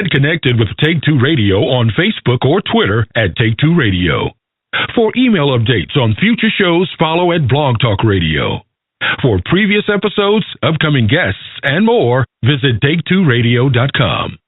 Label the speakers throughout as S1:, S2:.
S1: Get connected with Take Two Radio on Facebook or Twitter at Take Two Radio. For email updates on future shows, follow at Blog Talk Radio. For previous episodes, upcoming guests, and more, visit Take2Radio.com.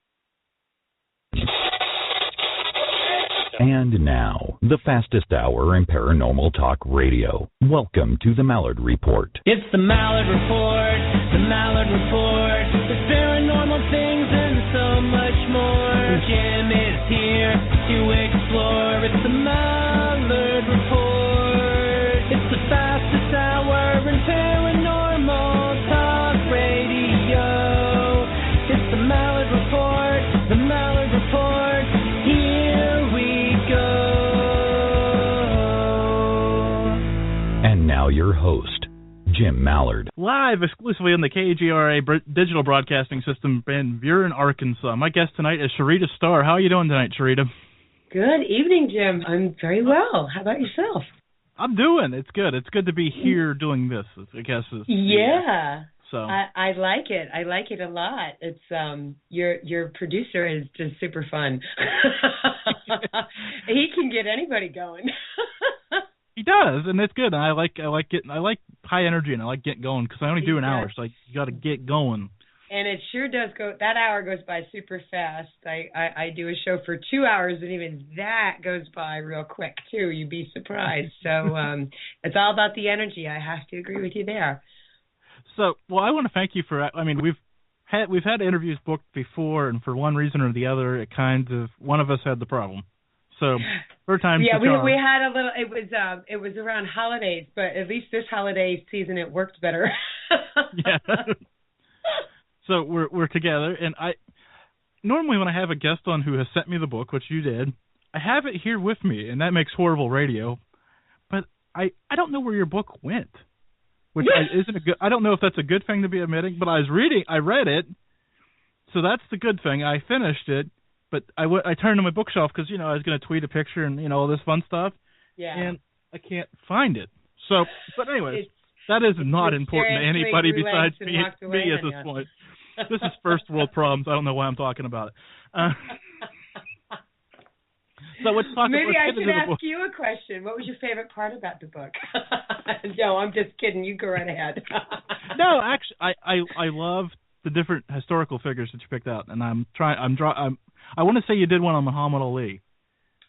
S2: And now, the fastest hour in paranormal talk radio. Welcome to the Malliard Report.
S3: It's the Malliard Report, the Malliard Report. There's paranormal things and so much more. Jim is here to explore. It's the Malliard Report. It's the fastest hour in paranormal talk radio. It's the Malliard Report, the Malliard Report. Here we go.
S2: And now your host, Jim Malliard.
S4: Live exclusively on the KGRA digital broadcasting system in Buren, Arkansas. My guest tonight is Sharita Star. How are you doing tonight, Sharita?
S5: Good evening, Jim. I'm very well. How about yourself?
S4: I'm doing. It's good. It's good to be here doing this, I guess.
S5: Yeah.
S4: So
S5: I like it. I like it a lot. It's your producer is just super fun. He can get anybody going.
S4: He does, and it's good. I like high energy, and I like getting going because I only do an hour, so you got to get going.
S5: And it sure does go. That hour goes by super fast. I do a show for 2 hours, and even that goes by real quick too. You'd be surprised. So it's all about the energy. I have to agree with you there.
S4: So, well, I want to thank you for. I mean, we've had interviews booked before, and for one reason or the other, it kind of one of us had the problem. So, third time's the charm.
S5: we had a little. It was around holidays, but at least this holiday season it worked better.
S4: Yeah. So we're together, and I normally when I have a guest on who has sent me the book, which you did, I have it here with me, and that makes horrible radio. But I don't know where your book went, which isn't a good. I don't know if that's a good thing to be admitting, but I read it, so that's the good thing. I finished it, but I turned to my bookshelf because I was going to tweet a picture and all this fun stuff.
S5: Yeah.
S4: And I can't find it. So, but anyways, that is not important to anybody besides me at this point. This is first world problems. I don't know why I'm talking about it. So let's talk.
S5: Maybe I should ask you a question. What was your favorite part about the book? No, I'm just kidding. You go right ahead.
S4: No, actually, I love the different historical figures that you picked out, and I want to say you did one on Muhammad Ali.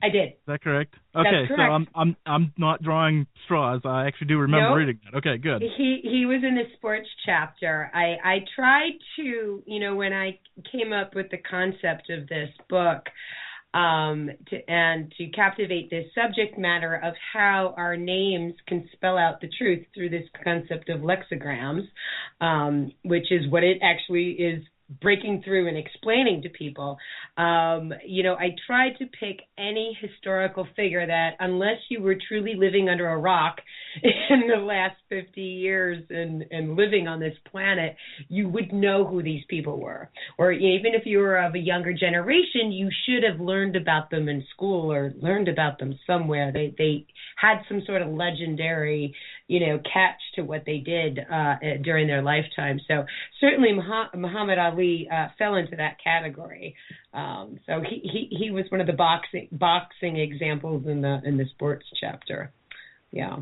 S5: I did. Is
S4: that correct? Okay, that's correct. So I'm not drawing straws. I actually do remember reading that. Okay, good.
S5: He was in the sports chapter. I tried to, when I came up with the concept of this book, to captivate this subject matter of how our names can spell out the truth through this concept of lexigrams, which is what it actually is breaking through and explaining to people. I tried to pick any historical figure that, unless you were truly living under a rock in the last 50 years and living on this planet, you would know who these people were. Or even if you were of a younger generation, you should have learned about them in school or learned about them somewhere. They had some sort of legendary, catch to what they did during their lifetime. So certainly Muhammad Ali fell into that category. So he was one of the boxing examples in the sports chapter. Yeah.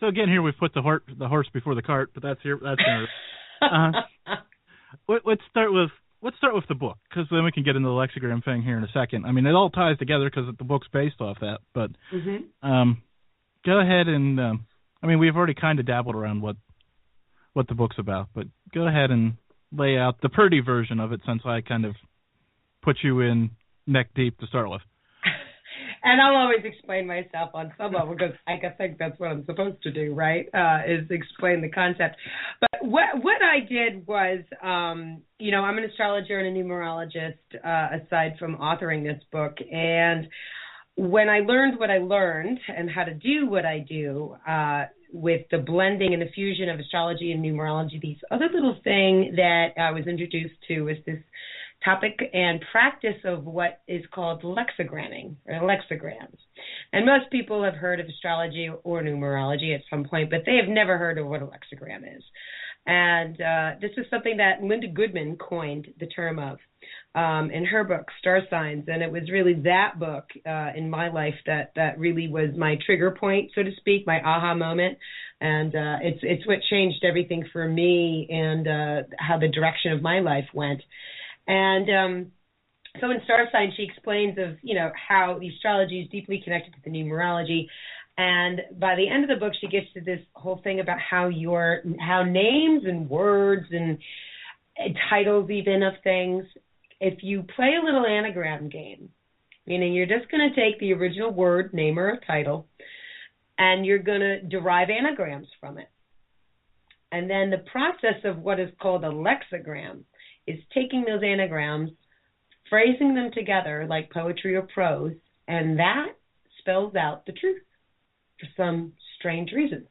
S4: So again, here we've put the horse before the cart, but that's here. Let's start with the book, because then we can get into the lexigram thing here in a second. I mean, it all ties together because the book's based off that. But go ahead and we've already kind of dabbled around what the book's about, but go ahead and lay out the Purdy version of it, since I kind of put you in neck deep to start with.
S5: And I'll always explain myself on some level, because I think that's what I'm supposed to do, right, is explain the concept. But what I did was, I'm an astrologer and a numerologist, aside from authoring this book. And when I learned what I learned and how to do what I do, with the blending and the fusion of astrology and numerology, these other little thing that I was introduced to was this topic and practice of what is called lexigramming, or lexigrams. And most people have heard of astrology or numerology at some point, but they have never heard of what a lexigram is. And this is something that Linda Goodman coined the term of in her book, Star Signs. And it was really that book in my life that really was my trigger point, so to speak, my aha moment. And it's what changed everything for me and how the direction of my life went. And so in Star Signs, she explains of, how the astrology is deeply connected to the numerology. And by the end of the book, she gets to this whole thing about how names and words and titles even of things, if you play a little anagram game, meaning you're just going to take the original word, name, or title, and you're going to derive anagrams from it. And then the process of what is called a lexigram is taking those anagrams, phrasing them together like poetry or prose, and that spells out the truth for some strange reason,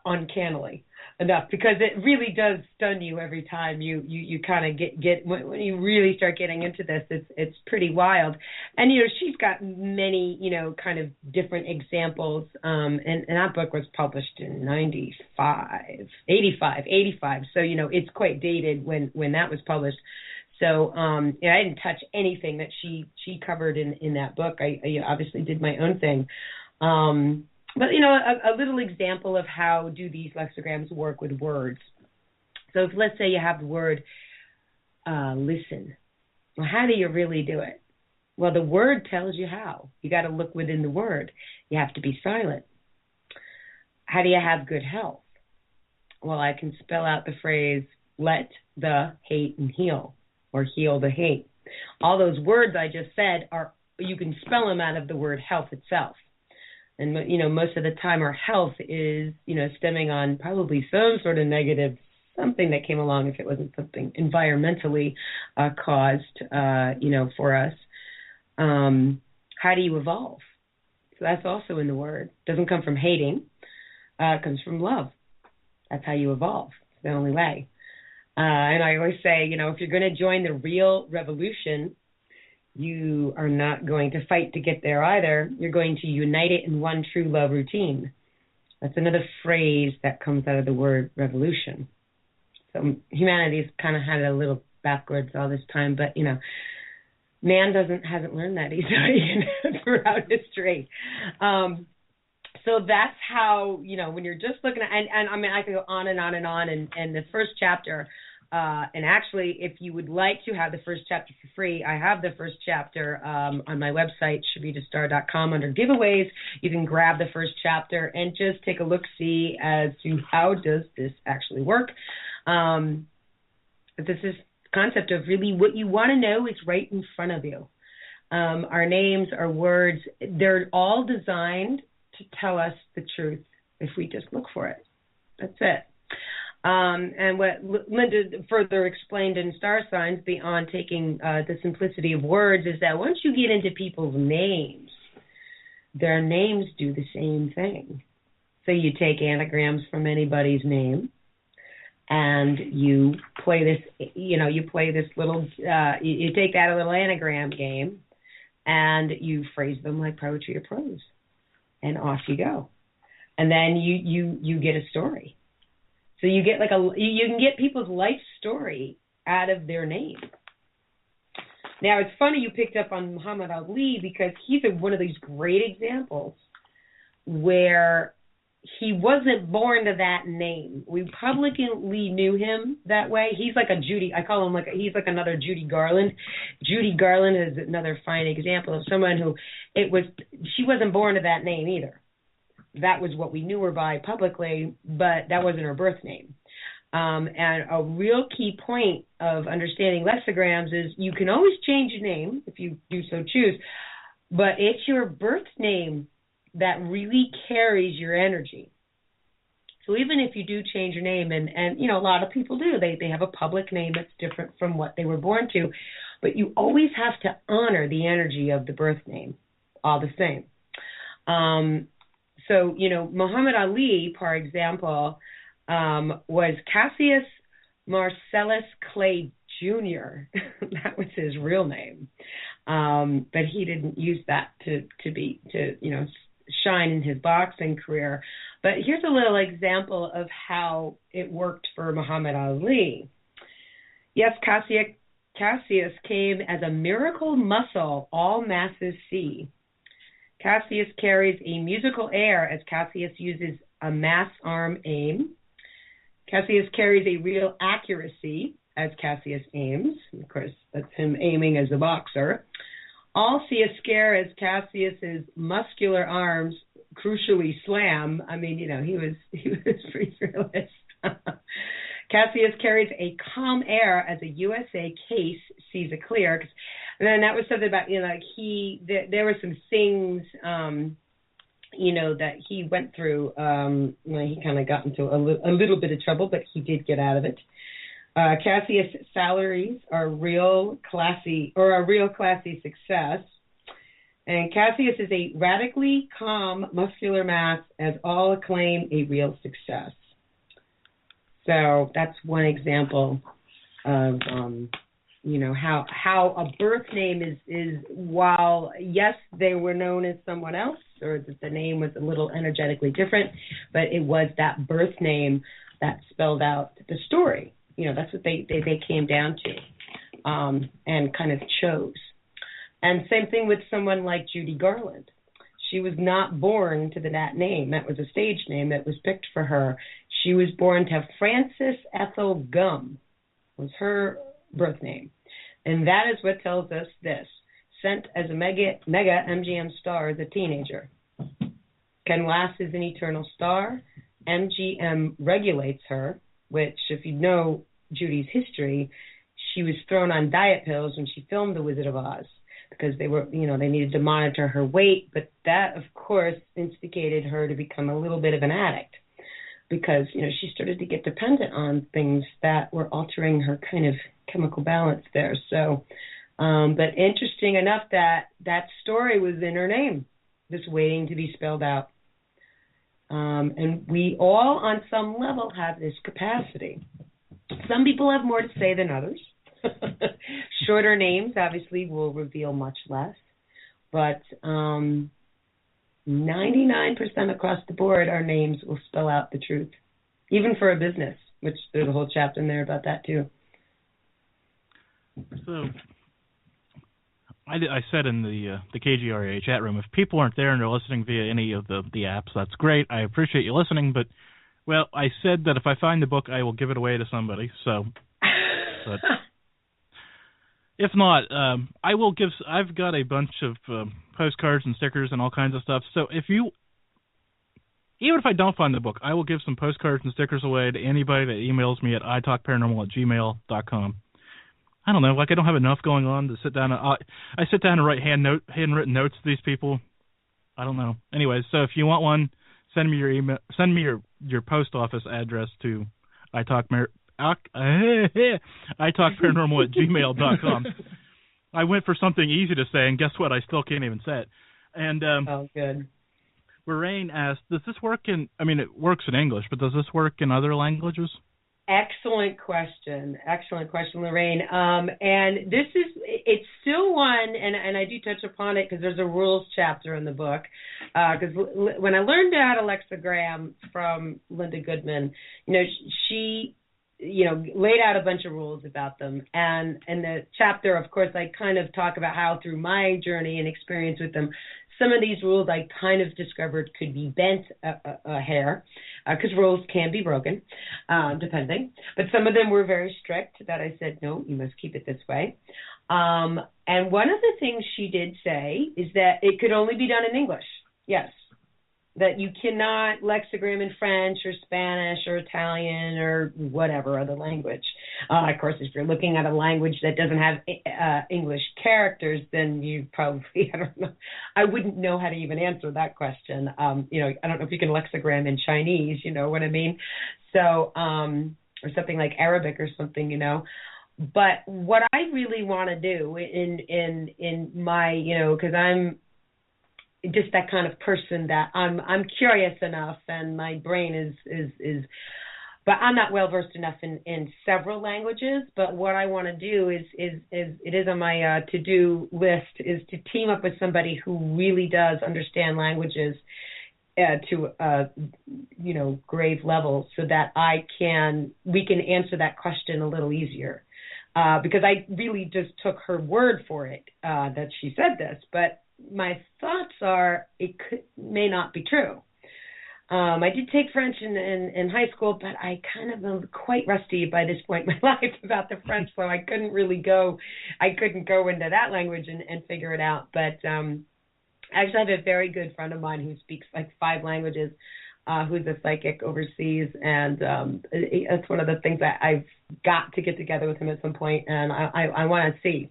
S5: uncannily enough, because it really does stun you every time you kind of get when you really start getting into this. It's pretty wild. And she's got many kind of different examples, and that book was published in 85, so it's quite dated when that was published. So I didn't touch anything that she covered in that book. I obviously did my own thing. But, a little example of how do these lexigrams work with words. So if, let's say you have the word listen. Well, how do you really do it? Well, the word tells you how. You got to look within the word. You have to be silent. How do you have good health? Well, I can spell out the phrase, let the hate and heal, or heal the hate. All those words I just said you can spell them out of the word health itself. And, most of the time our health is, stemming on probably some sort of negative, something that came along if it wasn't something environmentally caused, for us. How do you evolve? So that's also in the word. It doesn't come from hating. It comes from love. That's how you evolve. It's the only way. And I always say, if you're going to join the real revolution, you are not going to fight to get there either. You're going to unite it in one true love routine. That's another phrase that comes out of the word revolution. So humanity's kind of had it a little backwards all this time, but, man hasn't learned that easily throughout history. So that's how, when you're just looking at, and I mean, I could go on and on and on, and the first chapter, and actually, if you would like to have the first chapter for free, I have the first chapter on my website, sharitastar.com, under giveaways. You can grab the first chapter and just take a look-see as to how does this actually work. This is the concept of really what you want to know is right in front of you. Our names, our words, they're all designed to tell us the truth if we just look for it. That's it. And what Linda further explained in Star Signs, beyond taking the simplicity of words, is that once you get into people's names, their names do the same thing. So you take anagrams from anybody's name, and you play this, you take that little anagram game, and you phrase them like poetry or prose, and off you go. And then you get a story. So you get you can get people's life story out of their name. Now, it's funny you picked up on Muhammad Ali, because he's one of these great examples where he wasn't born to that name. We publicly knew him that way. He's like a Judy. I call him he's like another Judy Garland. Judy Garland is another fine example of someone who she wasn't born to that name either. That was what we knew her by publicly, but that wasn't her birth name. And a real key point of understanding lexigrams is you can always change your name if you do so choose, but it's your birth name that really carries your energy. So even if you do change your name, and a lot of people do, they have a public name that's different from what they were born to, but you always have to honor the energy of the birth name all the same. So, Muhammad Ali, for example, was Cassius Marcellus Clay Jr. That was his real name. But he didn't use that to shine in his boxing career. But here's a little example of how it worked for Muhammad Ali. Yes, Cassius came as a miracle muscle all masses see. Cassius carries a musical air as Cassius uses a mass arm aim. Cassius carries a real accuracy as Cassius aims. Of course, that's him aiming as a boxer. All see a scare as Cassius's muscular arms crucially slam. I mean, he was pretty fearless. Cassius carries a calm air as a USA case sees a clear. And then that was something about, there were some things, that he went through. He kind of got into a little bit of trouble, but he did get out of it. Cassius' salaries are a real classy success. And Cassius is a radically calm muscular mass as all acclaim a real success. So that's one example of, how a birth name is while, yes, they were known as someone else, or that the name was a little energetically different, but it was that birth name that spelled out the story. That's what they came down to and kind of chose. And same thing with someone like Judy Garland. She was not born to that name. That was a stage name that was picked for her. She was born to Frances Ethel Gum, was her birth name. And that is what tells us this. Sent as a mega MGM star as a teenager. Ken Lass is an eternal star. MGM regulates her, which, if you know Judy's history, she was thrown on diet pills when she filmed The Wizard of Oz because they needed to monitor her weight. But that, of course, instigated her to become a little bit of an addict because, she started to get dependent on things that were altering her kind of chemical balance there. So, but interesting enough that story was in her name, just waiting to be spelled out. And we all, on some level, have this capacity. Some people have more to say than others. Shorter names, obviously, will reveal much less. But 99% across the board, our names will spell out the truth, even for a business, which there's a whole chapter in there about that, too.
S4: So I said in the KGRA chat room, if people aren't there and they're listening via any of the apps, that's great. I appreciate you listening, but, well, I said that if I find the book, I will give it away to somebody. So, but if not, I've got a bunch of postcards and stickers and all kinds of stuff. So even if I don't find the book, I will give some postcards and stickers away to anybody that emails me at italkparanormal@gmail.com. I don't know, I don't have enough going on to sit down. I sit down and write handwritten notes to these people. I don't know. Anyway, so if you want one, send me your email. Send me your post office address to italkparanormal@gmail.com. I went for something easy to say, and guess what? I still can't even say it. And
S5: oh, good.
S4: Lorraine asked, "Does this work in? I mean, it works in English, but does this work in other languages?"
S5: Excellent question, Lorraine. And it's still one, and I do touch upon it because there's a rules chapter in the book. Because when I learned how to lexigram from Linda Goodman, she laid out a bunch of rules about them. And in the chapter, of course, I kind of talk about how through my journey and experience with them, some of these rules I kind of discovered could be bent a hair, because rules can be broken, depending. But some of them were very strict that I said, no, you must keep it this way. And one of the things she did say is that it could only be done in English. Yes. That you cannot lexigram in French or Spanish or Italian or whatever other language. Of course, if you're looking at a language that doesn't have English characters, then you probably, I don't know, I wouldn't know how to even answer that question. I don't know if you can lexigram in Chinese, you know what I mean? So, or something like Arabic or something, But what I really want to do in my, because I'm just that kind of person that I'm curious enough, and my brain is but I'm not well versed enough in several languages. But what I want to do is it is on my to-do list is to team up with somebody who really does understand languages to grave level, so that we can answer that question a little easier. Because I really just took her word for it that she said this, but my thoughts are it may not be true. I did take French in high school, but I kind of am quite rusty by this point in my life about the French, so I couldn't go into that language and figure it out. But actually, I have a very good friend of mine who speaks like 5 languages, who's a psychic overseas, and it's one of the things that I've got to get together with him at some point, and I want to see.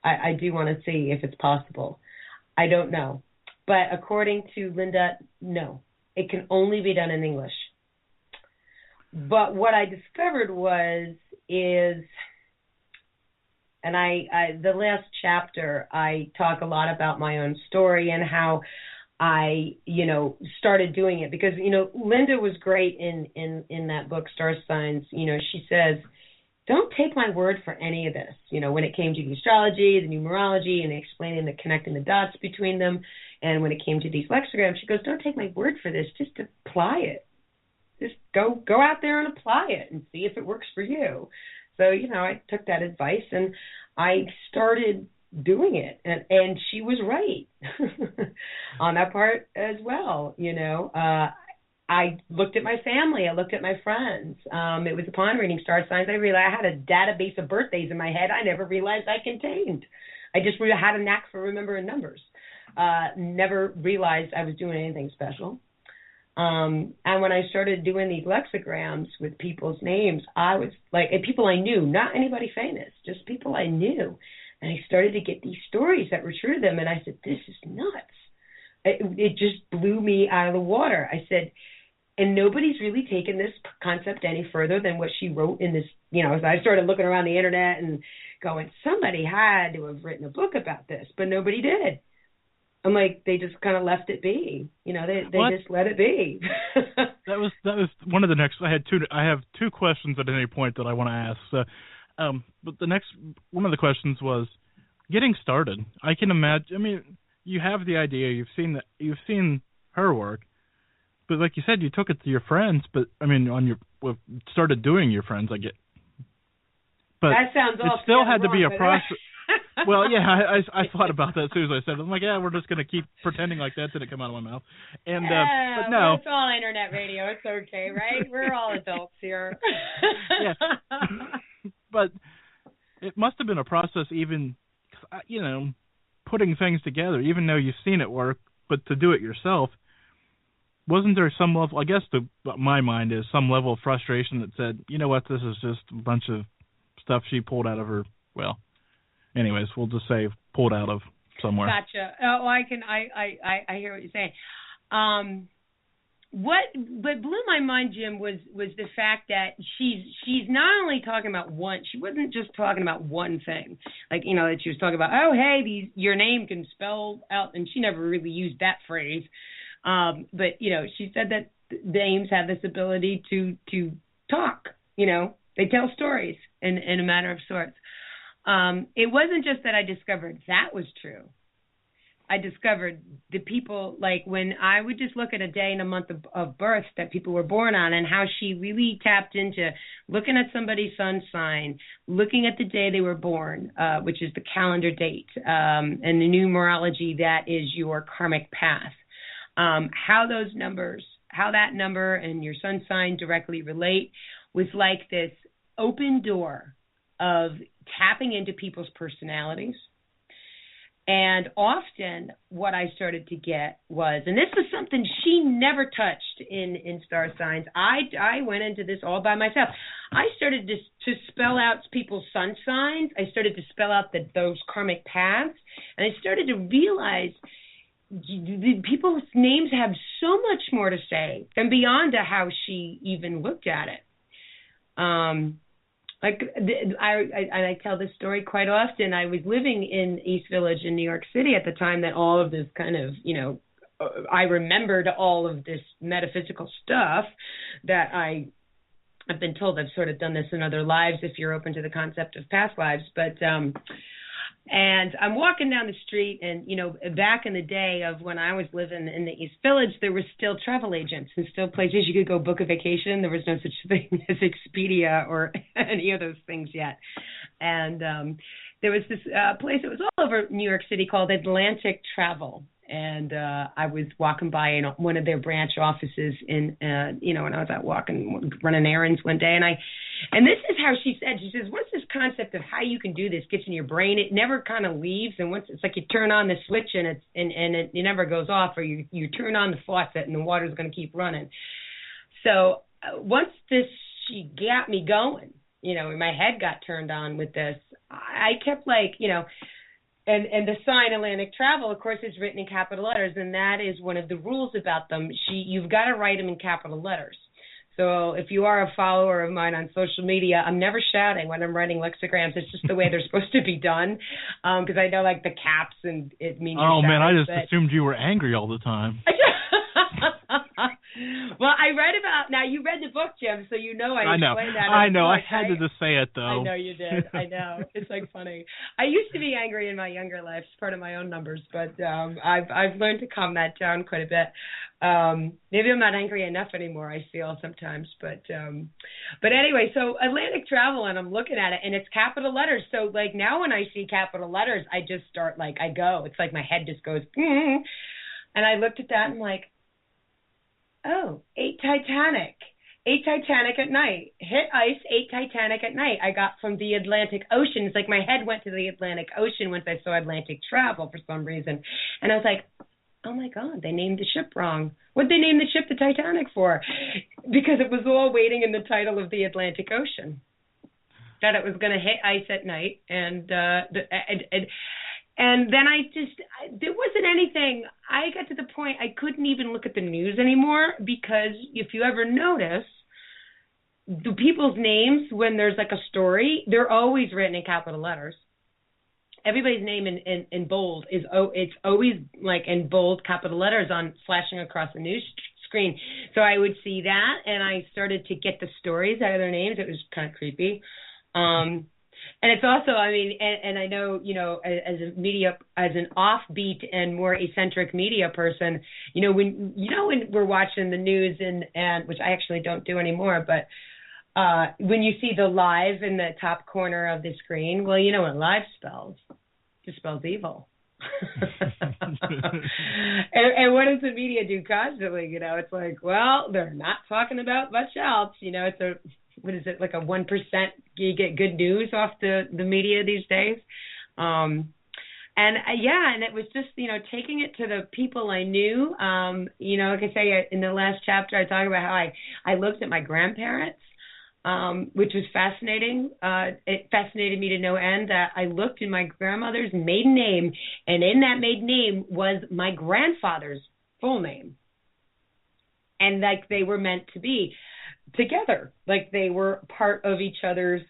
S5: I do want to see if it's possible. I don't know. But according to Linda, no. It can only be done in English. But what I discovered the last chapter, I talk a lot about my own story and how I, started doing it, because, Linda was great in that book, Star Signs. She says, don't take my word for any of this. When it came to the astrology, the numerology, and explaining connecting the dots between them. And when it came to these lexigrams, she goes, don't take my word for this. Just apply it. Just go out there and apply it and see if it works for you. So, I took that advice and I started doing it. And she was right on that part as well. I looked at my family. I looked at my friends. It was upon reading Star Signs I realized I had a database of birthdays in my head I never realized I contained. I just had a knack for remembering numbers. Never realized I was doing anything special. And when I started doing these lexigrams with people's names, I was like, and people I knew, not anybody famous, just people I knew. And I started to get these stories that were true to them. And I said, this is nuts. It just blew me out of the water. I said, and nobody's really taken this concept any further than what she wrote in this, as I started looking around the internet and going, somebody had to have written a book about this, but nobody did. I'm like, they just kind of left it be. They just let it be.
S4: That was one of the next. I have 2 questions at any point that I want to ask. But the next one of the questions was getting started. I can imagine. I mean, you have the idea. You've seen her work, but like you said, you took it to your friends. But I mean, started doing your friends. I get. But
S5: that sounds awful.
S4: It still had to be a process. Well, yeah, I thought about that as soon as I said it. I'm like, yeah, we're just going to keep pretending like that didn't come out of my mouth. And but no.
S5: Well, it's all internet radio. It's okay, right? We're all adults here.
S4: Yeah. But it must have been a process even, putting things together, even though you've seen it work, but to do it yourself, wasn't there some level, I guess my mind is some level of frustration that said, you know what, this is just a bunch of stuff she pulled out of her, anyways, we'll just say pulled out of somewhere.
S5: Gotcha. Oh, I hear what you're saying. What blew my mind, Jim, was the fact that she's not only talking about one. She wasn't just talking about one thing, like that she was talking about. Oh, hey, your name can spell out, and she never really used that phrase. But she said that names have this ability to talk. They tell stories in a matter of sorts. It wasn't just that I discovered that was true. I discovered the people, like when I would just look at a day and a month of birth that people were born on, and how she really tapped into looking at somebody's sun sign, looking at the day they were born, which is the calendar date, and the numerology that is your karmic path. How that number and your sun sign directly relate was like this open door of tapping into people's personalities. And often what I started to get was, and this was something she never touched in Star Signs. I went into this all by myself. I started to spell out people's sun signs. I started to spell out those karmic paths. And I started to realize people's names have so much more to say than beyond how she even looked at it. I tell this story quite often. I was living in East Village in New York City at the time that all of this kind of, I remembered all of this metaphysical stuff that I've been told I've sort of done this in other lives if you're open to the concept of past lives. But And I'm walking down the street, and, back in the day of when I was living in the East Village, there were still travel agents and still places you could go book a vacation. There was no such thing as Expedia or any of those things yet. And there was this place that was all over New York City called Atlantic Travel. And I was walking by in one of their branch offices when I was out running errands one day. And this is how she said, she says, what's this concept of how you can do this gets in your brain? It never kind of leaves. And once it's like you turn on the switch and it never goes off, or you turn on the faucet and the water's going to keep running. So once she got me going, my head got turned on with this. I kept and the sign Atlantic Travel, of course, is written in capital letters, and that is one of the rules about them. You've got to write them in capital letters. So if you are a follower of mine on social media, I'm never shouting when I'm writing lexigrams. It's just the way they're supposed to be done, because I know the caps and it means.
S4: Oh man, I just assumed you were angry all the time.
S5: Well, I read about. Now you read the book, Jim, so you know I explained that.
S4: I know.
S5: Book,
S4: I had to just say it though.
S5: I know you did. I know. It's funny. I used to be angry in my younger life. It's part of my own numbers, but I've learned to calm that down quite a bit. Maybe I'm not angry enough anymore, I feel sometimes, but anyway, so Atlantic Travel, and I'm looking at it, and it's capital letters. So now when I see capital letters, I just start I go. It's my head just goes, and I looked at that and I'm like, oh, 8 Titanic. 8 Titanic at night. Hit ice, 8 Titanic at night. I got from the Atlantic Ocean. It's my head went to the Atlantic Ocean once I saw Atlantic Travel for some reason. And I was like, oh my God, they named the ship wrong. What'd they name the ship the Titanic for? Because it was all waiting in the title of the Atlantic Ocean. That it was going to hit ice at night. And then there wasn't anything. I got to the point I couldn't even look at the news anymore, because if you ever notice, the people's names, when there's a story, they're always written in capital letters. Everybody's name in bold it's always in bold capital letters flashing across the news screen. So I would see that, and I started to get the stories out of their names. It was kind of creepy. And it's also, and I know, as an offbeat and more eccentric media person, when we're watching the news and which I actually don't do anymore, but when you see the live in the top corner of the screen, well, you know what live spells? It spells evil. and what does the media do constantly? It's well, they're not talking about much else. It's what is it, a 1% you get good news off the media these days? And it was just, taking it to the people I knew. Like I say, in the last chapter, I talk about how I looked at my grandparents, which was fascinating. It fascinated me to no end that I looked in my grandmother's maiden name, and in that maiden name was my grandfather's full name. And they were meant to be together, they were part of each other's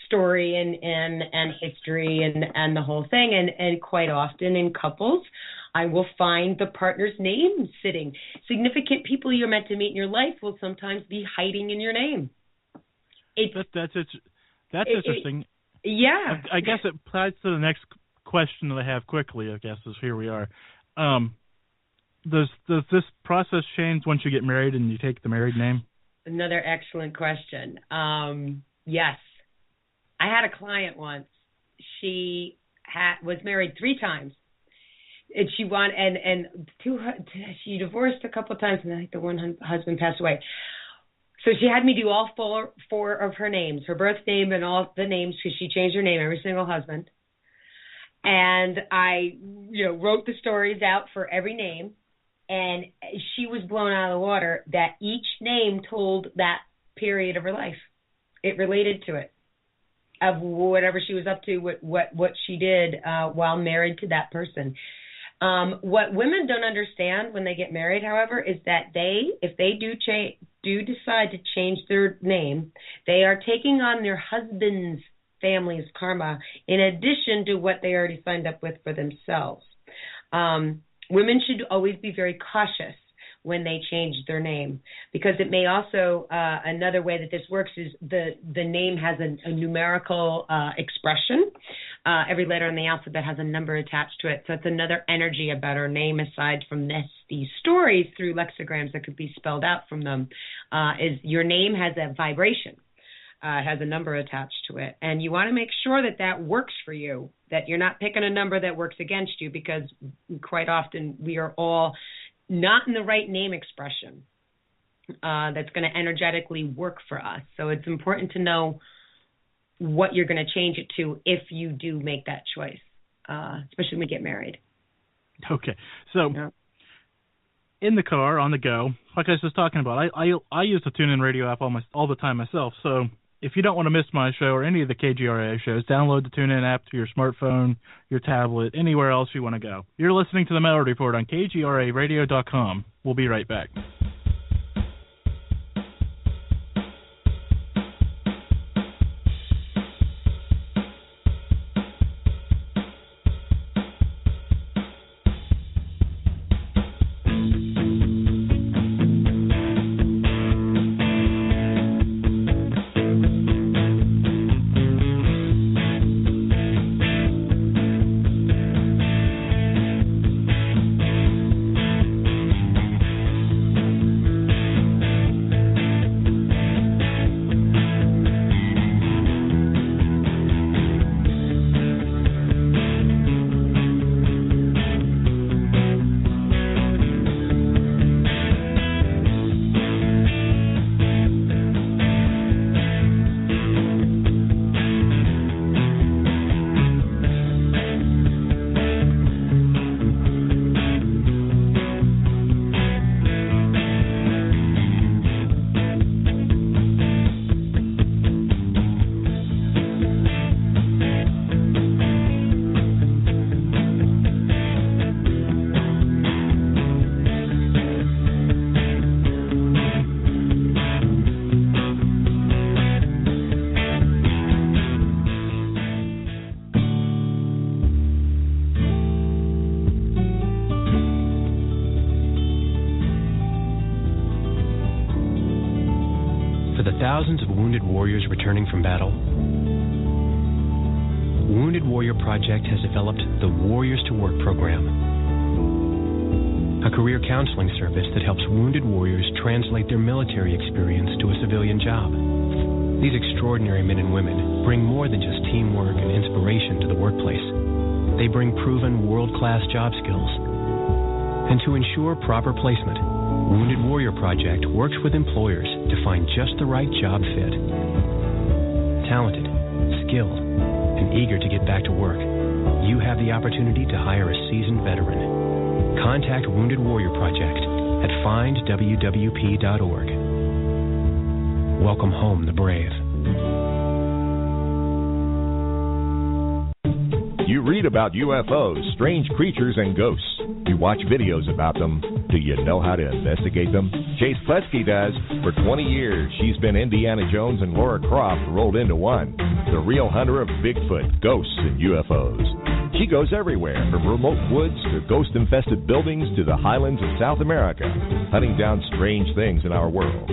S5: story and history and the whole thing. And quite often in couples, I will find the partner's name sitting. Significant people you're meant to meet in your life will sometimes be hiding in your name.
S4: That's interesting.
S5: Yeah.
S4: I guess it applies to the next question that I have quickly, I guess, is here we are. Does this process change once you get married and you take the married name?
S5: Another excellent question. Yes. I had a client once. She was married 3 times. And she divorced a couple of times, and I think the one husband passed away. So she had me do all four of her names, her birth name and all the names, because she changed her name every single husband. And I, wrote the stories out for every name. And she was blown out of the water that each name told that period of her life. It related to it, of whatever she was up to, what she did while married to that person. What women don't understand when they get married, however, is that if they do decide to change their name, they are taking on their husband's family's karma in addition to what they already signed up with for themselves. Women should always be very cautious when they change their name, because it may also, another way that this works is the name has a numerical expression. Every letter in the alphabet has a number attached to it. So it's another energy about our name, aside from these stories through lexigrams that could be spelled out from them, is your name has a vibration. Has a number attached to it. And you want to make sure that works for you, that you're not picking a number that works against you, because quite often we are all not in the right name expression that's going to energetically work for us. So it's important to know what you're going to change it to if you do make that choice, especially when we get married.
S4: Okay. So in the car, on the go, like I was just talking about, I use the TuneIn radio app all the time myself. So if you don't want to miss my show or any of the KGRA shows, download the TuneIn app to your smartphone, your tablet, anywhere else you want to go. You're listening to the Malliard Report on KGRAradio.com. We'll be right back.
S6: Thousands of wounded warriors returning from battle. Wounded Warrior Project has developed the Warriors to Work program, a career counseling service that helps wounded warriors translate their military experience to a civilian job. These extraordinary men and women bring more than just teamwork and inspiration to the workplace. They bring proven world-class job skills. And to ensure proper placement, Wounded Warrior Project works with employers to find just the right job fit. Talented, skilled, and eager to get back to work, you have the opportunity to hire a seasoned veteran. Contact Wounded Warrior Project at findwwp.org. Welcome home the brave.
S7: You read about UFOs, strange creatures, and ghosts. You watch videos about them. Do you know how to investigate them? Chase Pletsky does. For 20 years, she's been Indiana Jones and Laura Croft rolled into one. The real hunter of Bigfoot, ghosts, and UFOs. She goes everywhere, from remote woods to ghost-infested buildings to the highlands of South America, hunting down strange things in our world.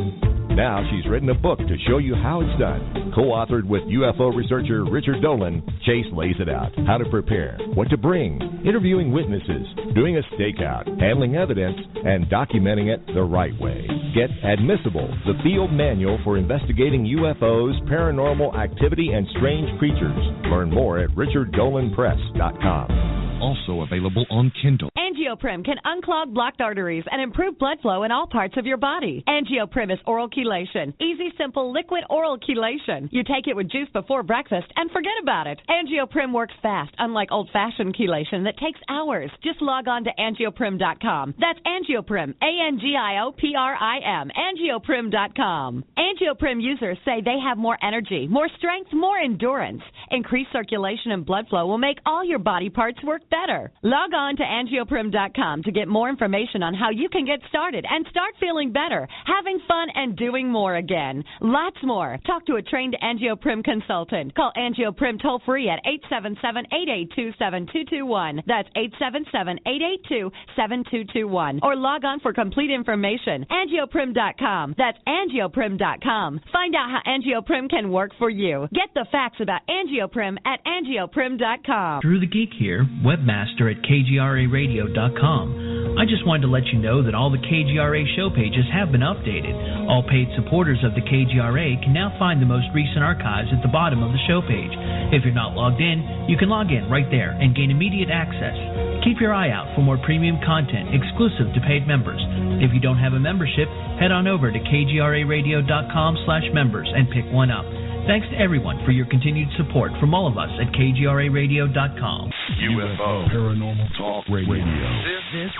S7: Now she's written a book to show you how it's done. Co-authored with UFO researcher Richard Dolan, Chase lays it out. How to prepare, what to bring, interviewing witnesses, doing a stakeout, handling evidence, and documenting it the right way. Get Admissible, the field manual for investigating UFOs, paranormal activity, and strange creatures. Learn more at richarddolanpress.com.
S8: Also available on Kindle.
S9: Angioprim can unclog blocked arteries and improve blood flow in all parts of your body. Angioprim is oral chelation. Easy, simple, liquid oral chelation. You take it with juice before breakfast and forget about it. Angioprim works fast, unlike old-fashioned chelation that takes hours. Just log on to angioprim.com. That's Angioprim, ANGIOPRIM, angioprim.com. Angioprim users say they have more energy, more strength, more endurance. Increased circulation and blood flow will make all your body parts work better. Log on to angioprim.com angioprim.com to get more information on how you can get started and start feeling better, having fun, and doing more again. Lots more. Talk to a trained AngioPrim consultant. Call AngioPrim toll-free at 877-882-7221. That's 877-882-7221. Or log on for complete information. Angioprim.com. That's angioprim.com. Find out how AngioPrim can work for you. Get the facts about AngioPrim at angioprim.com.
S10: Drew the Geek here, webmaster at kgraradio.com. I just wanted to let you know that all the KGRA show pages have been updated. All paid supporters of the KGRA can now find the most recent archives at the bottom of the show page. If you're not logged in, you can log in right there and gain immediate access. Keep your eye out for more premium content exclusive to paid members. If you don't have a membership, head on over to kgraradio.com/members and pick one up. Thanks to everyone for your continued support from all of us at kgraradio.com.
S1: UFO Paranormal Talk Radio.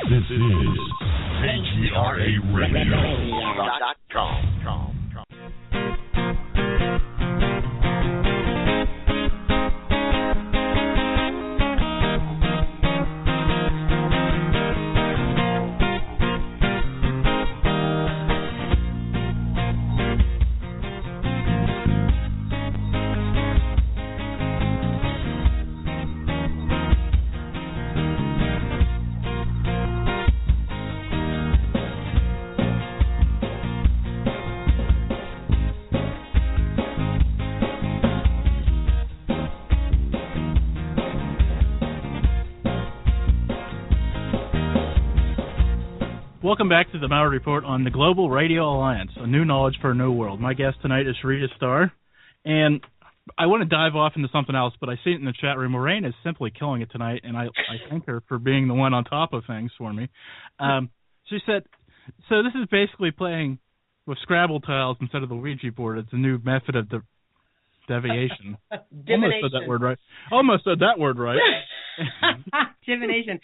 S1: This is KGRA Radio.com.
S4: Welcome back to the Malliard Report on the Global Radio Alliance, a new knowledge for a new world. My guest tonight is Sharita Star, and I want to dive off into something else, but I see it in the chat room. Moraine is simply killing it tonight, and I thank her for being the one on top of things for me. She said, so this is basically playing with Scrabble tiles instead of the Ouija board. It's a new method of deviation. Almost said that word right.
S5: Divination.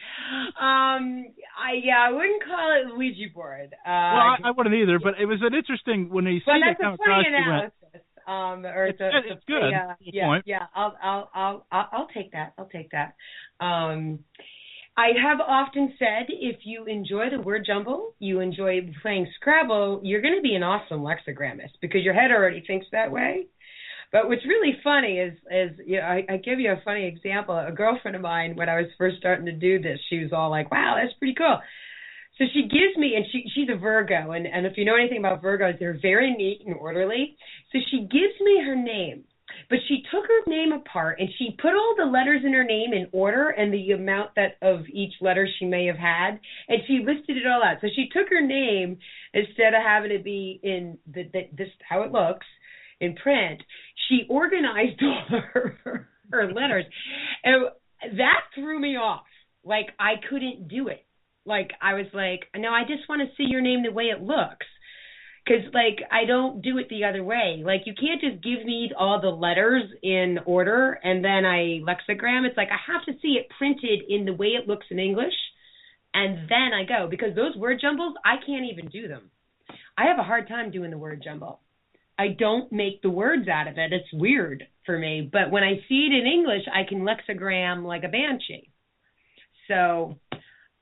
S5: I wouldn't call it Ouija board.
S4: Well, I wouldn't either, but it was an interesting when he
S5: well,
S4: see it come across.
S5: It's
S4: good.
S5: Yeah. I'll take that. I have often said if you enjoy the word jumble, you enjoy playing Scrabble, you're going to be an awesome lexigramist because your head already thinks that way. But what's really funny is I give you a funny example. A girlfriend of mine, when I was first starting to do this, she was all like, wow, that's pretty cool. So she gives me, and she's a Virgo, and if you know anything about Virgos, they're very neat and orderly. So she gives me her name, but she took her name apart, and she put all the letters in her name in order and the amount of each letter she may have had, and she listed it all out. So she took her name, instead of having it be in this how it looks, in print, she organized all her letters. And that threw me off. Like, I couldn't do it. Like, I was like, no, I just want to see your name the way it looks. Because, like, I don't do it the other way. Like, you can't just give me all the letters in order and then I lexigram. It's like I have to see it printed in the way it looks in English, and then I go. Because those word jumbles, I can't even do them. I have a hard time doing the word jumble. I don't make the words out of it. It's weird for me. But when I see it in English, I can lexigram like a banshee. So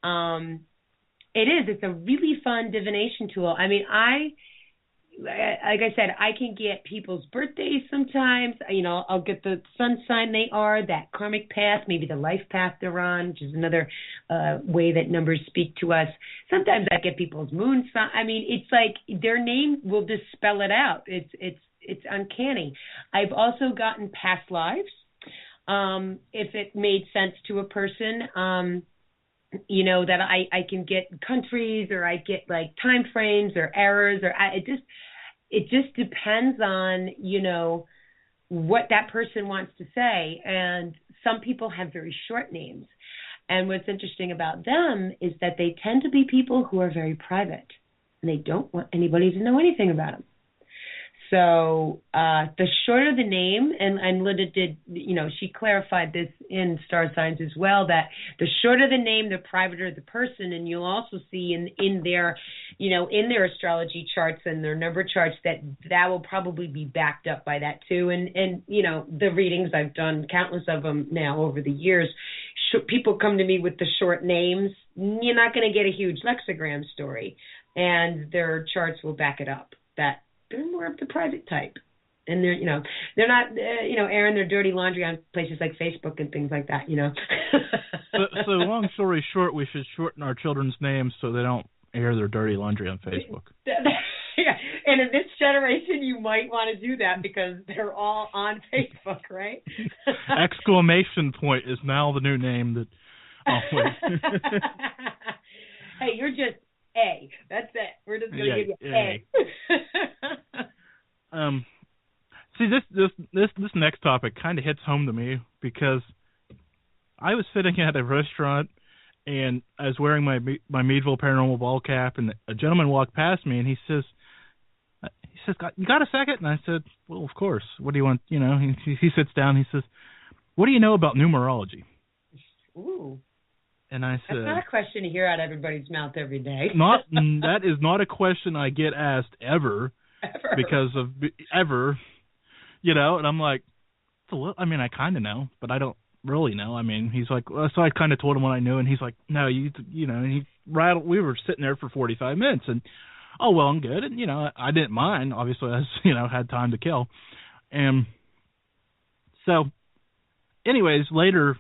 S5: it is. It's a really fun divination tool. I mean, like I said, I can get people's birthdays sometimes. You know, I'll get the sun sign they are, that karmic path, maybe the life path they're on, which is another way that numbers speak to us. Sometimes I get people's moon sign. I mean, it's like their name will just spell it out. It's uncanny. I've also gotten past lives, if it made sense to a person. You know, that I can get countries, or I get like time frames or errors, or it just depends on, you know, what that person wants to say. And some people have very short names. And what's interesting about them is that they tend to be people who are very private, and they don't want anybody to know anything about them. So the shorter the name, and Linda did, you know, she clarified this in Star Signs as well, that the shorter the name, the privater the person. And you'll also see in their, you know, in their astrology charts and their number charts that will probably be backed up by that too. And you know, the readings I've done, countless of them now over the years, people come to me with the short names, you're not going to get a huge lexigram story, and their charts will back it up. That they're more of the private type, and they're not airing their dirty laundry on places like Facebook and things like that.
S4: So long story short, we should shorten our children's names so they don't air their dirty laundry on Facebook.
S5: Yeah, and in this generation, you might want to do that because they're all on Facebook, right?
S4: Exclamation point is now the new name that always.
S5: Hey, you're just A. That's it. We're just going to give you A.
S4: See, this next topic kind of hits home to me because I was sitting at a restaurant and I was wearing my Meadville Paranormal ball cap, and a gentleman walked past me, and he says, "You got a second?" And I said, "Well, of course. What do you want?" He sits down. He says, "What do you know about numerology?"
S5: Ooh.
S4: And I said,
S5: "That's not a question to hear out of everybody's mouth every day."
S4: That is not a question I get asked ever. Because of ever, And I'm like, I kind of know, but I don't really know. He's like, well, so I kind of told him what I knew, and he's like, no, and he rattled. We were sitting there for 45 minutes, and oh well, I'm good, and I didn't mind. Obviously, I had time to kill, and so, anyways, later,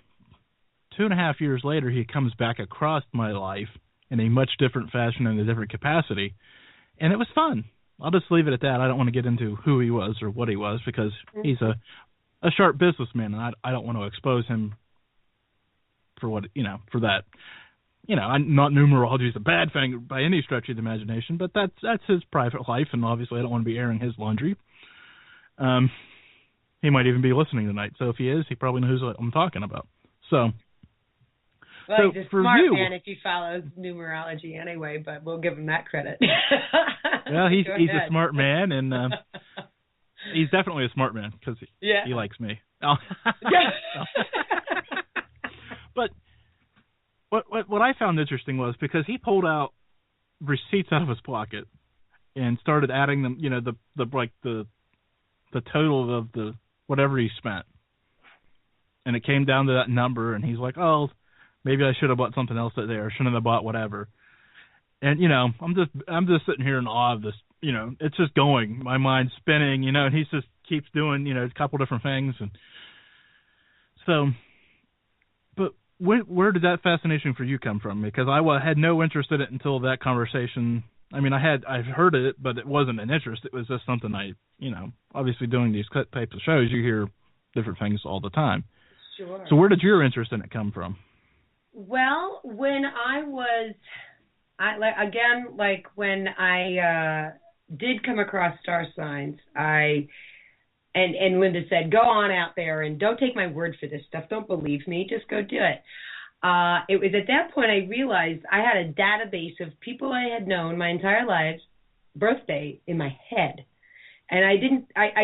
S4: 2.5 years later, he comes back across my life in a much different fashion and a different capacity, and it was fun. I'll just leave it at that. I don't want to get into who he was or what he was because he's a sharp businessman, and I don't want to expose him for what for that. Not numerology is a bad thing by any stretch of the imagination, but that's his private life, and obviously I don't want to be airing his laundry. He might even be listening tonight, so if he is, he probably knows what I'm talking about. So.
S5: Well, he's a smart man if he follows numerology anyway, but we'll give him that credit.
S4: Well, he's a smart man, and he's definitely a smart man because he likes me. But what I found interesting was because he pulled out receipts out of his pocket and started adding them, the total of the whatever he spent, and it came down to that number, and he's like, oh. Maybe I should have bought something else that day, or shouldn't have bought whatever. And I'm just sitting here in awe of this. It's just going. My mind's spinning. And he just keeps doing a couple different things. And so, but where did that fascination for you come from? Because I had no interest in it until that conversation. I've heard it, but it wasn't an interest. It was just something obviously doing these types of shows, you hear different things all the time.
S5: Sure.
S4: So where did your interest in it come from?
S5: Well, when when I did come across star signs, and Linda said, go on out there and don't take my word for this stuff. Don't believe me. Just go do it. It was at that point I realized I had a database of people I had known my entire lives, birthday in my head. And I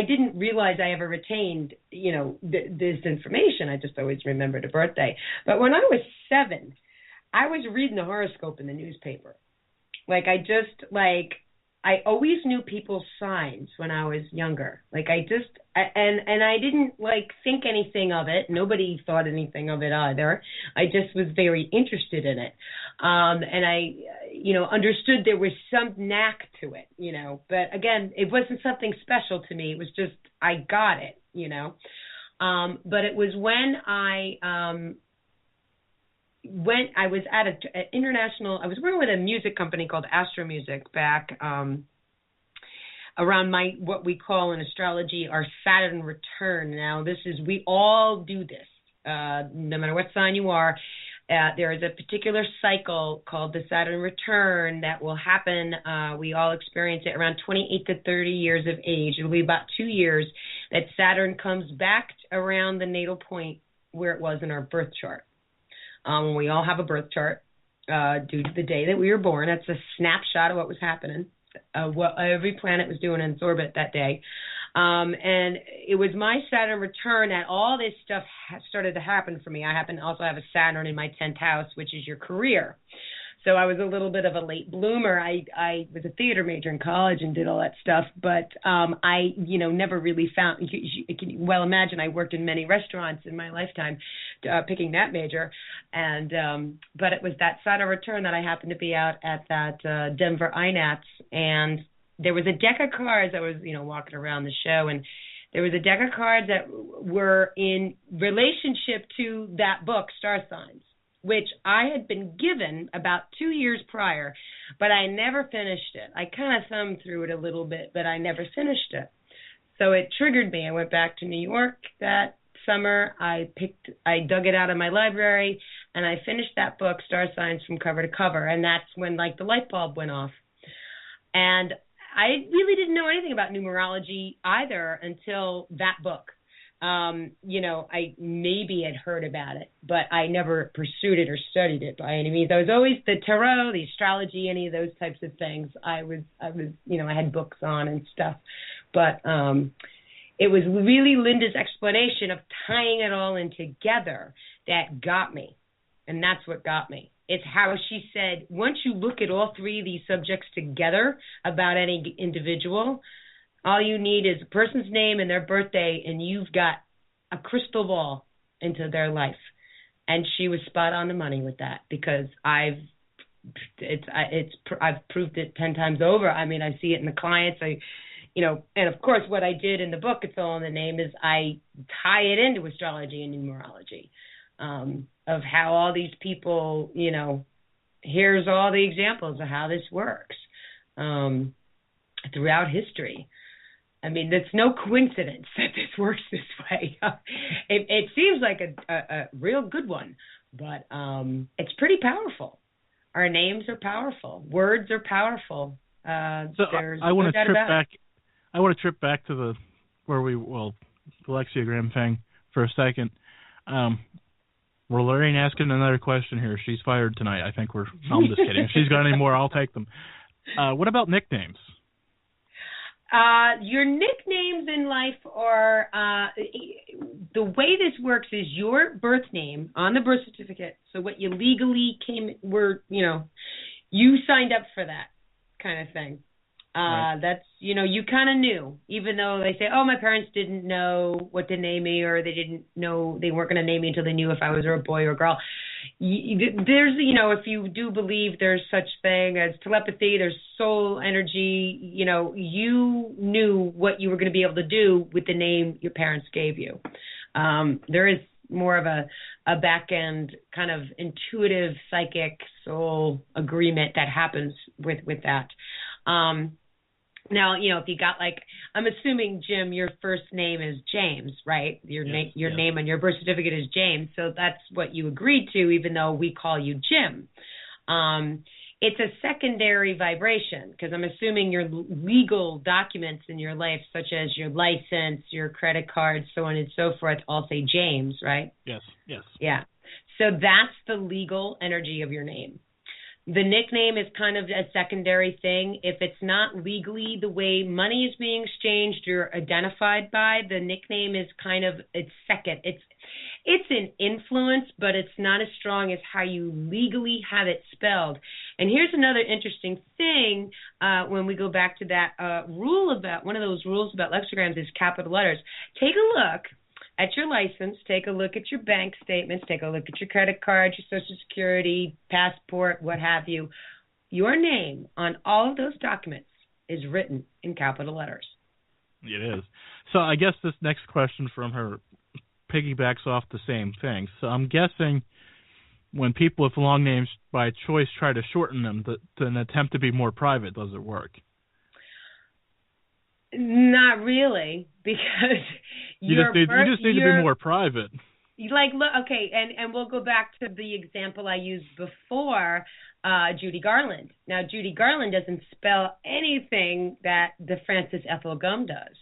S5: didn't realize I ever retained, this information. I just always remembered a birthday. But when I was 7, I was reading the horoscope in the newspaper. I always knew people's signs when I was younger. And I didn't think anything of it. Nobody thought anything of it either. I just was very interested in it. And I, understood there was some knack to it, but again, it wasn't something special to me. It was just, I got it, but it was when I was at an international, I was working with a music company called Astro Music back, around what we call in astrology our Saturn return. Now, we all do this, no matter what sign you are. There is a particular cycle called the Saturn return that will happen. We all experience it around 28 to 30 years of age. It'll be about 2 years that Saturn comes back around the natal point where it was in our birth chart. We all have a birth chart due to the day that we were born. That's a snapshot of what was happening, what every planet was doing in its orbit that day. And it was my Saturn return that all this stuff started to happen for me. I happen to also have a Saturn in my 10th house, which is your career. So I was a little bit of a late bloomer. I was a theater major in college and did all that stuff, but I, never really found. You can well imagine I worked in many restaurants in my lifetime, picking that major, and but it was that Saturn return that I happened to be out at that Denver INATS, and there was a deck of cards. I was, walking around the show, and there was a deck of cards that were in relationship to that book, Star Signs, which I had been given about 2 years prior, but I never finished it. I kind of thumbed through it a little bit, but I never finished it. So it triggered me. I went back to New York that summer. I dug it out of my library, and I finished that book, Star Signs, from cover to cover, and that's when, the light bulb went off. And I really didn't know anything about numerology either until that book. I maybe had heard about it, but I never pursued it or studied it by any means. I was always the tarot, the astrology, any of those types of things. I had books on and stuff, but it was really Linda's explanation of tying it all in together that got me, and that's what got me. It's how she said, once you look at all three of these subjects together about any individual, all you need is a person's name and their birthday, and you've got a crystal ball into their life. And she was spot on the money with that, because I've proved it 10 times over. I mean, I see it in the clients. And of course, what I did in the book, It's All in the Name, is I tie it into astrology and numerology, of how all these people, here's all the examples of how this works throughout history. I mean, it's no coincidence that this works this way. It seems like a real good one, but it's pretty powerful. Our names are powerful. Words are powerful.
S4: So I want to trip back. I want to trip back to the lexigram thing for a second. We're Lorraine asking another question here. She's fired tonight. I'm just kidding. If she's got any more, I'll take them. What about nicknames?
S5: Your nicknames in life are, the way this works is your birth name on the birth certificate. So what you legally you signed up for that kind of thing.
S4: Right.
S5: That's, you kind of knew, even though they say, oh, my parents didn't know what to name me, or they didn't know, they weren't going to name me until they knew if I was a boy or a girl. There's, if you do believe there's such thing as telepathy, there's soul energy, you knew what you were going to be able to do with the name your parents gave you. There is more of a back end kind of intuitive psychic soul agreement that happens with that. Now, if you got I'm assuming, Jim, your first name is James, right? Your name on your birth certificate is James, so that's what you agreed to, even though we call you Jim. It's a secondary vibration, because I'm assuming your legal documents in your life, such as your license, your credit card, so on and so forth, all say James, right?
S4: Yes.
S5: Yeah. So that's the legal energy of your name. The nickname is kind of a secondary thing. If it's not legally the way money is being exchanged or identified by, the nickname is it's second. It's an influence, but it's not as strong as how you legally have it spelled. And here's another interesting thing when we go back to that rule about, one of those rules about lexigrams is capital letters. Take a look at your license, take a look at your bank statements, take a look at your credit card, your Social Security, passport, what have you. Your name on all of those documents is written in capital letters.
S4: It is. So I guess this next question from her piggybacks off the same thing. So I'm guessing when people with long names by choice try to shorten them to an attempt to be more private, does it work?
S5: Not really, because
S4: you just need to be more private.
S5: Look, okay, and we'll go back to the example I used before, Judy Garland. Now, Judy Garland doesn't spell anything that the Frances Ethel Gum does.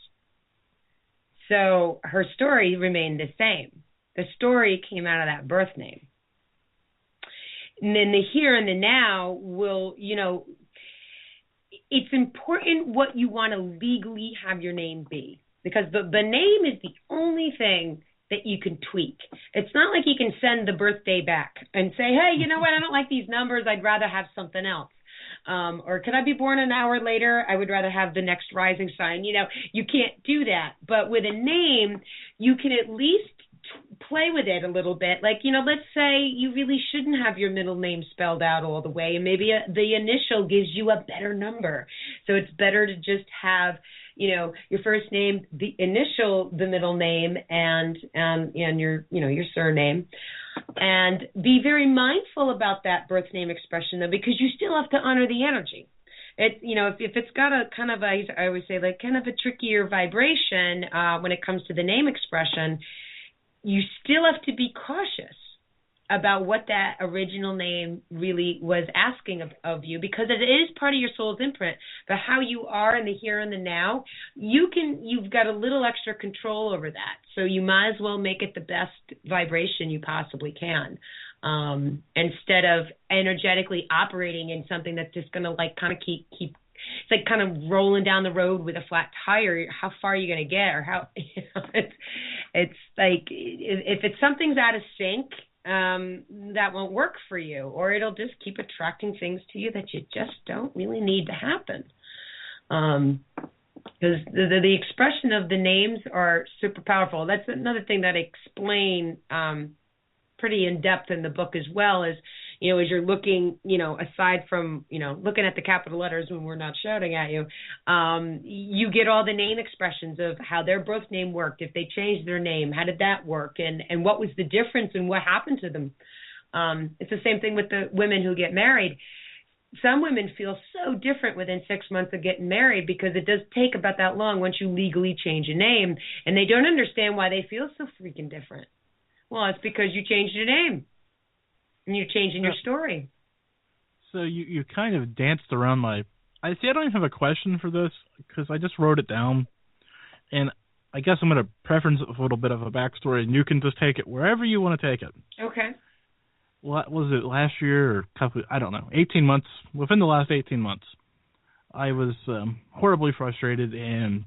S5: So her story remained the same. The story came out of that birth name. And then the here and the now will, it's important what you want to legally have your name be, because the name is the only thing that you can tweak. It's not like you can send the birthday back and say, hey, you know what, I don't like these numbers, I'd rather have something else. Or could I be born an hour later? I would rather have the next rising sign. You know, you can't do that. But with a name, you can at least play with it a little bit. Like, you know, let's say you really shouldn't have your middle name spelled out all the way, and maybe the initial gives you a better number. So it's better to just have, you know, your first name, the initial, the middle name, and your, you know, your surname. And be very mindful about that birth name expression, though, because you still have to honor the energy. It, you know, if it's got a kind of a, I always say, like kind of a trickier vibration when it comes to the name expression, you still have to be cautious about what that original name really was asking of you, because it is part of your soul's imprint. But how you are in the here and the now, you've got a little extra control over that. So you might as well make it the best vibration you possibly can, instead of energetically operating in something that's just going to like kind of keep. It's like kind of rolling down the road with a flat tire. How far are you going to get, or how? You know, it's like if it's something's out of sync, that won't work for you, or it'll just keep attracting things to you that you just don't really need to happen. Because the expression of the names are super powerful. That's another thing that I explain pretty in depth in the book as well, is, you know, as you're looking, you know, aside from, you know, looking at the capital letters when we're not shouting at you, you get all the name expressions of how their birth name worked. If they changed their name, how did that work? And what was the difference and what happened to them? It's the same thing with the women who get married. Some women feel so different within 6 months of getting married, because it does take about that long once you legally change a name, and they don't understand why they feel so freaking different. Well, it's because you changed your name. And you're changing your story.
S4: So you kind of danced around I don't even have a question for this, because I just wrote it down. And I guess I'm going to preference a little bit of a backstory, and you can just take it wherever you want to take it.
S5: Okay.
S4: What was it, last year or I don't know, 18 months, within the last 18 months, I was horribly frustrated and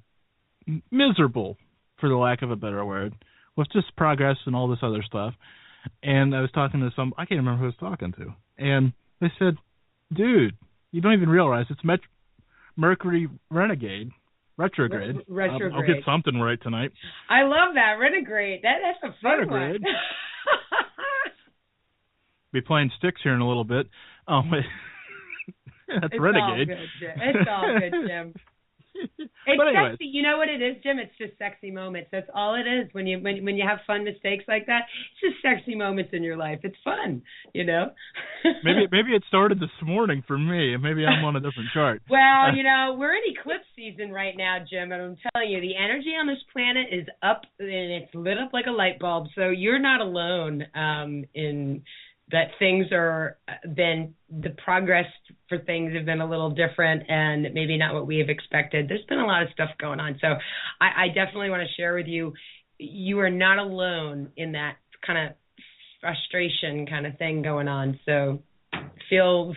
S4: miserable, for the lack of a better word, with just progress and all this other stuff. And I was talking to I can't remember who I was talking to. And they said, dude, you don't even realize it's Mercury retrograde.
S5: Retrograde.
S4: I'll get something right tonight.
S5: I love that, retrograde. That's a fun
S4: retrograde.
S5: one.
S4: Be playing sticks here in a little bit. That's
S5: it's
S4: renegade.
S5: All good, Jim. It's all good, Jim. It's sexy. You know what it is, Jim? It's just sexy moments. That's all it is. When you have fun mistakes like that, it's just sexy moments in your life. It's fun, you know.
S4: maybe it started this morning for me, and maybe I'm on a different chart.
S5: Well, you know, we're in eclipse season right now, Jim, and I'm telling you, the energy on this planet is up, and it's lit up like a light bulb. So you're not alone in that. Things are the progress for things have been a little different and maybe not what we have expected. There's been a lot of stuff going on. So I definitely want to share with you, you are not alone in that kind of frustration kind of thing going on. So feel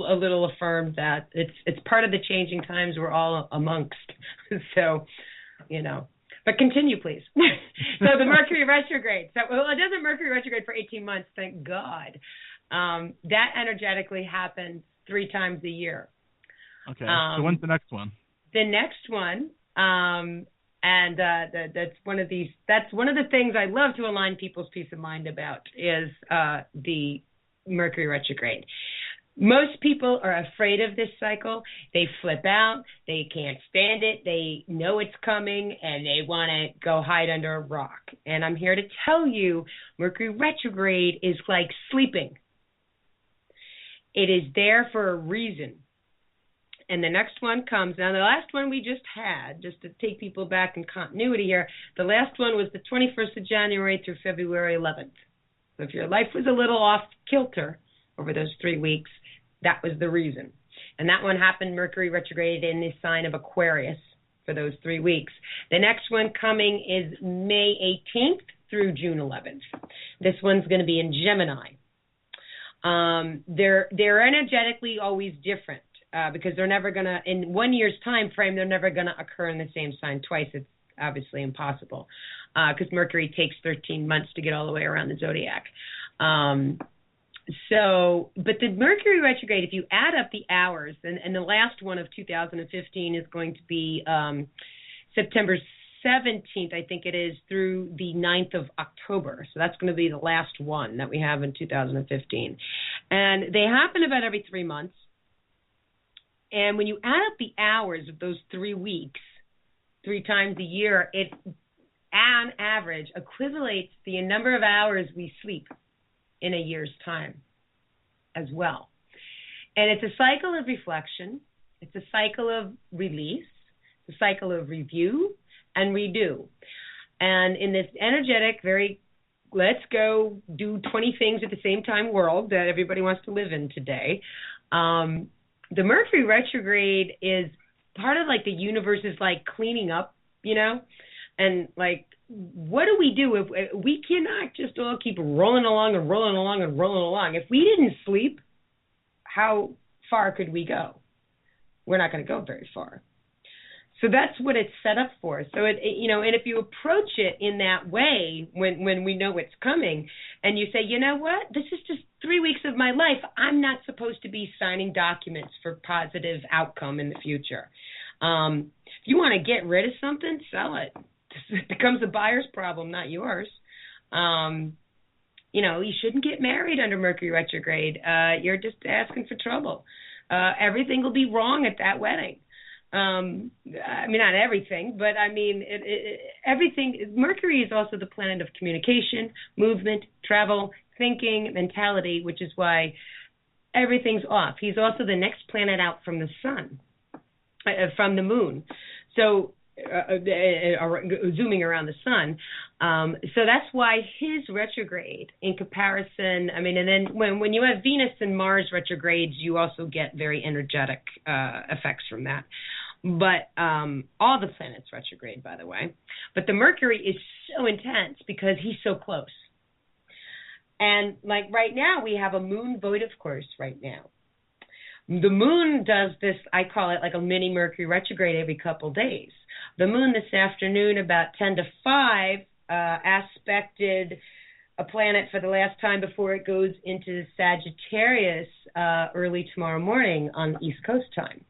S5: a little affirmed that it's part of the changing times we're all amongst. So, you know. But continue, please. So the Mercury retrograde. So, well, it doesn't Mercury retrograde for 18 months, thank God. That energetically happens 3 times a year.
S4: Okay. So when's the next one?
S5: The next one, that's one of these. That's one of the things I love to align people's peace of mind about is the Mercury retrograde. Most people are afraid of this cycle. They flip out. They can't stand it. They know it's coming, and they want to go hide under a rock. And I'm here to tell you, Mercury retrograde is like sleeping. It is there for a reason. And the next one comes. Now, the last one we just had, just to take people back in continuity here, the last one was the 21st of January through February 11th. So if your life was a little off kilter over those 3 weeks, that was the reason. And that one happened Mercury retrograde in the sign of Aquarius for those 3 weeks. The next one coming is May 18th through June 11th. This one's going to be in Gemini. They're energetically always different because they're never going to, in 1 year's time frame, they're never going to occur in the same sign twice. It's obviously impossible because Mercury takes 13 months to get all the way around the zodiac. But the Mercury retrograde, if you add up the hours, and the last one of 2015 is going to be September 17th, I think it is, through the 9th of October. So that's going to be the last one that we have in 2015. And they happen about every 3 months. And when you add up the hours of those 3 weeks, 3 times a year, it, on average, equivalates the number of hours we sleep in a year's time as well. And it's a cycle of reflection. It's a cycle of release. It's a cycle of review and redo. And in this energetic, very let's go do 20 things at the same time world that everybody wants to live in today, the Mercury retrograde is part of like the universe is like cleaning up, you know, and like, what do we do if we cannot just all keep rolling along and rolling along and rolling along? If we didn't sleep, how far could we go? We're not going to go very far. So that's what it's set up for. So it you know, and if you approach it in that way, when we know it's coming, and you say, you know what, this is just 3 weeks of my life. I'm not supposed to be signing documents for positive outcome in the future. If you want to get rid of something, sell it. It becomes the buyer's problem, not yours. You know, you shouldn't get married under Mercury retrograde. You're just asking for trouble. Everything will be wrong at that wedding. I mean, not everything, but I mean, everything. Mercury is also the planet of communication, movement, travel, thinking, mentality, which is why everything's off. He's also the next planet out from the sun, from the moon. So, zooming around the sun. So that's why his retrograde in comparison, I mean, and then when you have Venus and Mars retrogrades, you also get very energetic effects from that. But all the planets retrograde, by the way. But the Mercury is so intense because he's so close. And like right now, we have a moon void, of course, right now. The moon does this, I call it like a mini Mercury retrograde every couple days. The moon this afternoon about 10 to 5 aspected a planet for the last time before it goes into Sagittarius early tomorrow morning on East Coast time.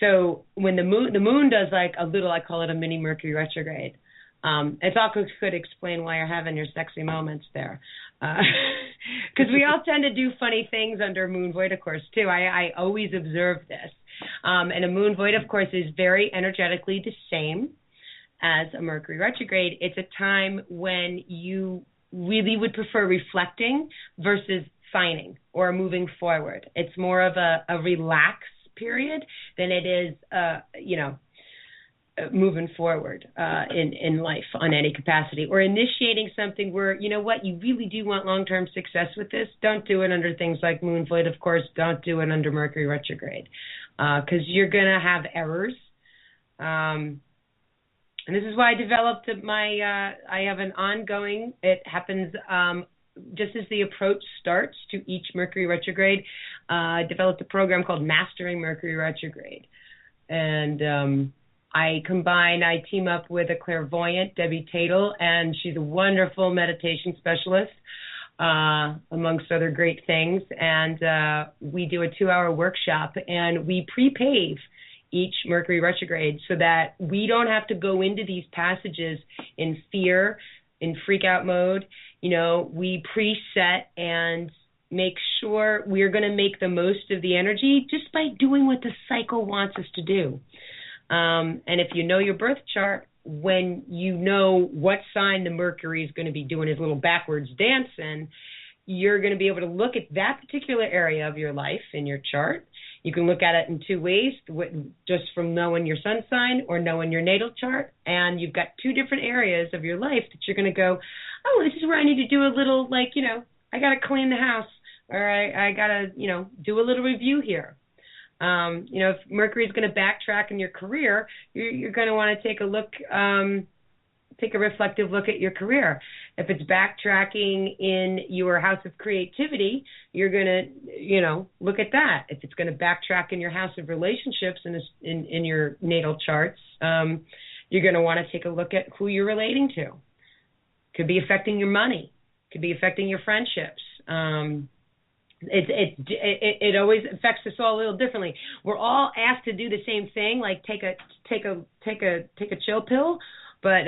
S5: So when the moon does like a little, I call it a mini Mercury retrograde. It's also could explain why you're having your sexy moments there. Because we all tend to do funny things under moon void, of course, too. I always observe this. And a moon void, of course, is very energetically the same as a Mercury retrograde. It's a time when you really would prefer reflecting versus signing or moving forward. It's more of a relaxed period than it is, moving forward in life on any capacity, or initiating something where, you know what, you really do want long-term success with this. Don't do it under things like moon void, of course. Don't do it under Mercury retrograde because you're going to have errors. And this is why I developed I have an ongoing, it happens just as the approach starts to each Mercury retrograde, I developed a program called Mastering Mercury Retrograde. And I team up with a clairvoyant, Debbie Tatel, and she's a wonderful meditation specialist, amongst other great things. And we do a 2-hour workshop, and we pre-pave each Mercury retrograde so that we don't have to go into these passages in fear, in freak-out mode. You know, we preset and make sure we're going to make the most of the energy just by doing what the cycle wants us to do. And if you know your birth chart, when you know what sign the Mercury is going to be doing his little backwards dance in, you're going to be able to look at that particular area of your life in your chart. You can look at it in 2 ways, just from knowing your sun sign or knowing your natal chart. And you've got 2 different areas of your life that you're going to go, oh, this is where I need to do a little, I got to clean the house, or I got to, do a little review here. If Mercury is going to backtrack in your career, you're going to want to take a look, take a reflective look at your career. If it's backtracking in your house of creativity, you're going to, look at that. If it's going to backtrack in your house of relationships in your natal charts, you're You're going to want to take a look at who you're relating to. Could be affecting your money. Could be affecting your friendships. It always affects us all a little differently. We're all asked to do the same thing, like take a chill pill, but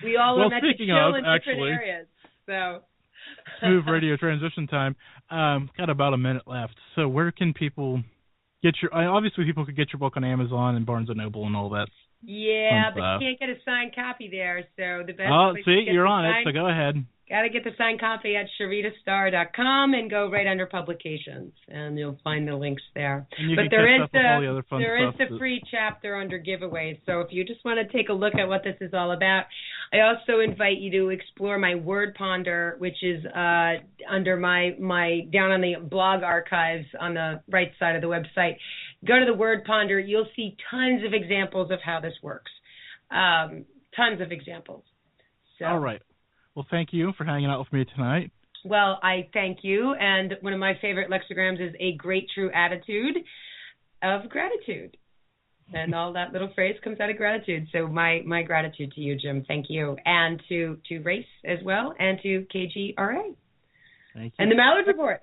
S5: we all are meant to chill in different areas. So
S4: smooth radio transition time. Got about a minute left. So where can people get your? Obviously, people could get your book on Amazon and Barnes and Noble and all that.
S5: Yeah, but you can't get a signed copy there. So the best.
S4: Oh, see, you're on it. So go ahead.
S5: Got to get the signed copy at sharitastar.com and go right under publications, and you'll find the links there.
S4: But there is
S5: the free chapter under giveaways. So if you just want to take a look at what this is all about, I also invite you to explore my word ponder, which is under my down on the blog archives on the right side of the website. Go to the word ponder. You'll see tons of examples of how this works. Tons of examples. So.
S4: All right. Well, thank you for hanging out with me tonight.
S5: Well, I thank you. And one of my favorite lexigrams is a great true attitude of gratitude. And all that little phrase comes out of gratitude. So my gratitude to you, Jim. Thank you. And to Race as well, and to KGRA.
S4: Thank you.
S5: And the Malliard Report.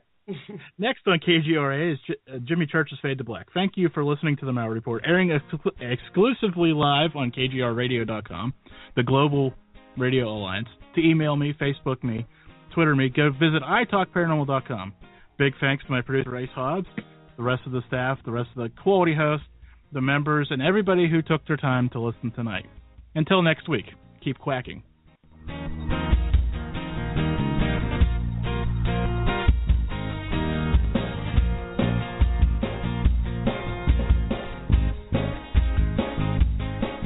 S4: Next on KGRA is Jimmy Church's Fade to Black. Thank you for listening to the Malliard Report, airing exclusively live on KGRradio.com, the Global Radio Alliance. To email me, Facebook me, Twitter me, go visit italkparanormal.com. Big thanks to my producer, Race Hobbs, the rest of the staff, the rest of the quality hosts, the members, and everybody who took their time to listen tonight. Until next week, keep quacking.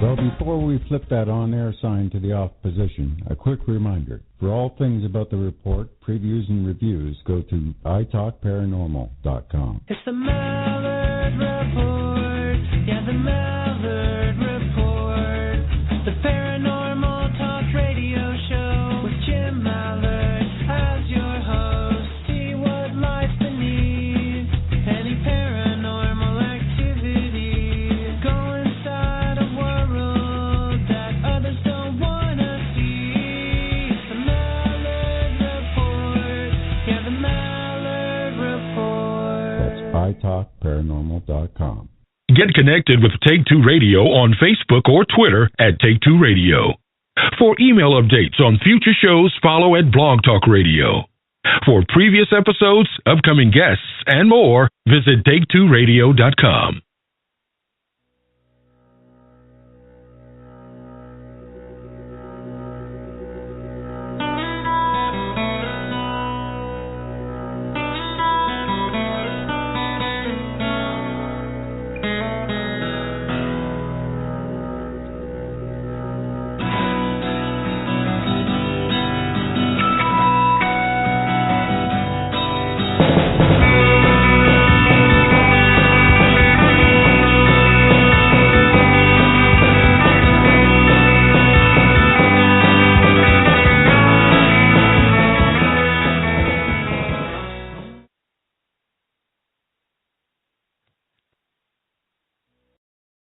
S11: Well, before we flip that on-air sign to the off position, a quick reminder. For all things about the report, previews, and reviews, go to italkparanormal.com.
S3: It's the Malliard Report. Yeah, the Malliard Report. The paranormal talk radio show with Jim Malliard as your host. See what lies beneath any paranormal activity. Go inside a world that others don't want to see. It's the Malliard Report. Yeah, the Malliard Report.
S11: That's italkparanormal.com.
S1: Get connected with Take Two Radio on Facebook or Twitter at Take Two Radio. For email updates on future shows, follow at Blog Talk Radio. For previous episodes, upcoming guests, and more, visit TakeTwoRadio.com.